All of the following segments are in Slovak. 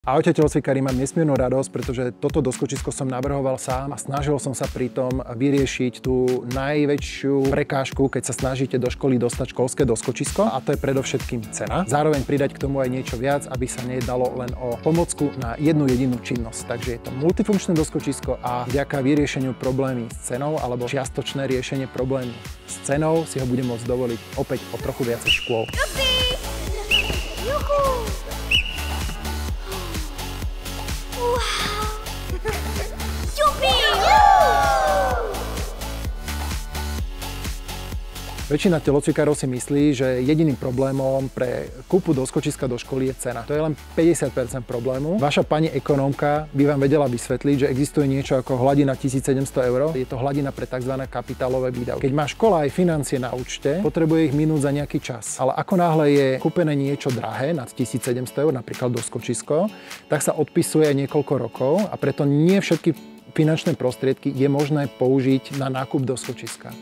Ahojte telocvikári, mám nesmiernu radosť, pretože toto doskočisko som navrhoval sám a snažil som sa pritom vyriešiť tú najväčšiu prekážku, keď sa snažíte do školy dostať školské doskočisko, a to je predovšetkým cena. Zároveň pridať k tomu aj niečo viac, aby sa nejednalo len o pomôcku na jednu jedinú činnosť. Takže je to multifunkčné doskočisko a vďaka vyriešeniu problémy s cenou alebo čiastočné riešenie problému s cenou si ho budem môcť dovoliť opäť o trochu viacej škôl. Väčšina telocvikárov si myslí, že jediným problémom pre kúpu doskočiska do školy je cena. To je len 50% problému. Vaša pani ekonómka by vám vedela vysvetliť, že existuje niečo ako hladina 1700 €. Je to hladina pre tzv. Kapitálové výdavky. Keď má škola aj financie na účte, potrebuje ich minúť za nejaký čas. Ale ako náhle je kúpené niečo drahé nad 1700 €, napríklad doskočisko, tak sa odpisuje niekoľko rokov a preto nie všetky finančné prostriedky je možné použiť na nákup doskočiska.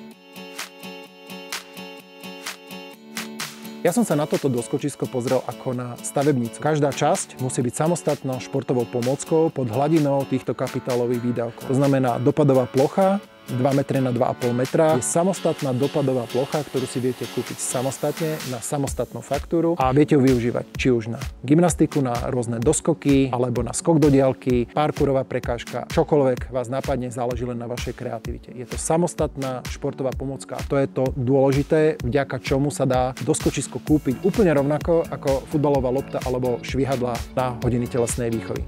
Ja som sa na toto doskočisko pozrel ako na stavebnicu. Každá časť musí byť samostatnou športovou pomôckou pod hladinou týchto kapitálových výdavkov. To znamená dopadová plocha 2 m na 2,5 m je samostatná dopadová plocha, ktorú si viete kúpiť samostatne na samostatnú faktúru a viete ju využívať či už na gymnastiku, na rôzne doskoky, alebo na skok do diaľky, parkourová prekážka, čokoľvek vás napadne, záleží len na vašej kreativite. Je to samostatná športová pomôcka a to je to dôležité, vďaka čomu sa dá doskočisko kúpiť úplne rovnako ako futbalová lopta alebo švihadla na hodiny telesnej výchovy.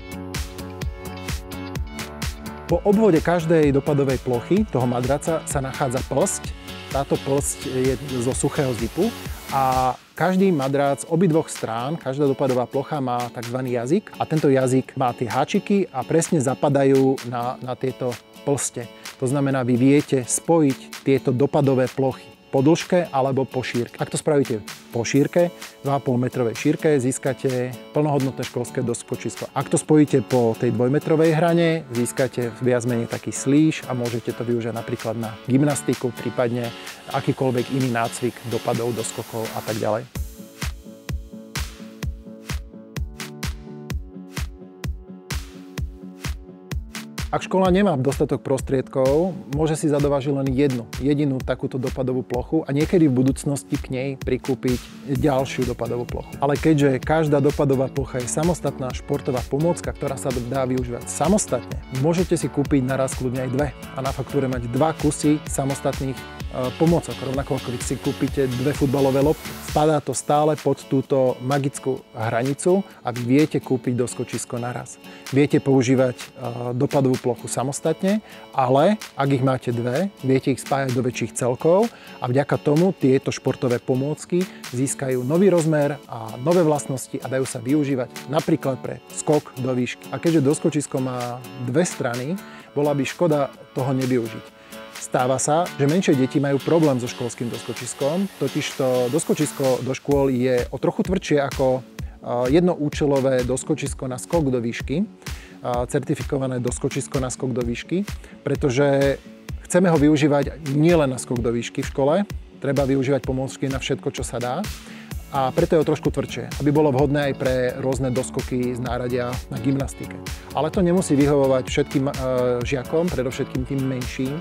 Po obvode každej dopadovej plochy toho madraca sa nachádza plsť. Táto plsť je zo suchého zipu a každý madrac obidvoch strán, každá dopadová plocha má tzv. Jazyk a tento jazyk má tie háčiky a presne zapadajú na tieto plste. To znamená, vy viete spojiť tieto dopadové plochy po dĺžke alebo po šírke. Ak to spravíte po šírke, 2,5 metrovej šírke, získate plnohodnotné školské doskočisko. Ak to spojíte po tej 2-metrovej hrane, získate viac menej taký slíž a môžete to využiť napríklad na gymnastiku, prípadne akýkoľvek iný nácvik dopadov, doskokov a tak ďalej. Ak škola nemá dostatok prostriedkov, môže si zadovážiť len jedinú takúto dopadovú plochu a niekedy v budúcnosti k nej prikúpiť ďalšiu dopadovú plochu. Ale keďže každá dopadová plocha je samostatná športová pomôcka, ktorá sa dá využívať samostatne, môžete si kúpiť naraz kľudne aj dve a na faktúre mať 2 kusy samostatných pomôcok, rovnako ako keď si kúpite 2 futbalové lopty. Spadá to stále pod túto magickú hranicu a vy viete kúpiť doskočisko naraz. Viete používať dopadovú plochu samostatne, ale ak ich máte 2, viete ich spájať do väčších celkov a vďaka tomu tieto športové pomôcky získajú nový rozmer a nové vlastnosti a dajú sa využívať napríklad pre skok do výšky. A keďže doskočisko má 2 strany, bola by škoda toho nevyužiť. Stáva sa, že menšie deti majú problém so školským doskočiskom, totižto doskočisko do škôl je o trochu tvrdšie ako jednoúčelové doskočisko na skok do výšky, certifikované doskočisko na skok do výšky, pretože chceme ho využívať nielen na skok do výšky v škole, treba využívať pomôcky na všetko, čo sa dá. A preto je o trošku tvrdšie, aby bolo vhodné aj pre rôzne doskoky z náradia na gymnastike. Ale to nemusí vyhovovať všetkým žiakom, predovšetkým tým menším,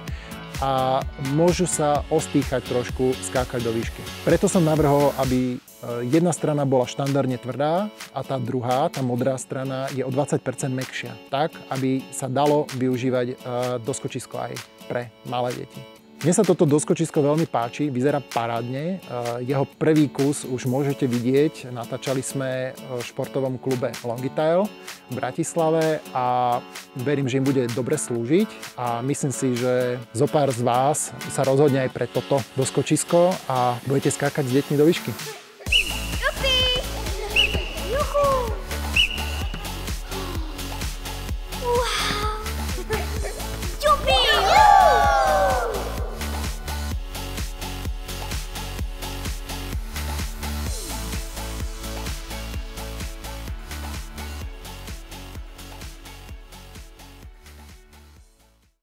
a môžu sa ostýchať trošku, skákať do výšky. Preto som navrhol, aby jedna strana bola štandardne tvrdá a tá druhá, tá modrá strana, je o 20% mäkšia. Tak, aby sa dalo využívať doskočisko aj pre malé deti. Mne sa toto doskočisko veľmi páči, vyzerá parádne. Jeho prvý kus už môžete vidieť. Natáčali sme v športovom klube Longitail v Bratislave a verím, že im bude dobre slúžiť. A myslím si, že zopár z vás sa rozhodne aj pre toto doskočisko a budete skákať s deťmi do výšky.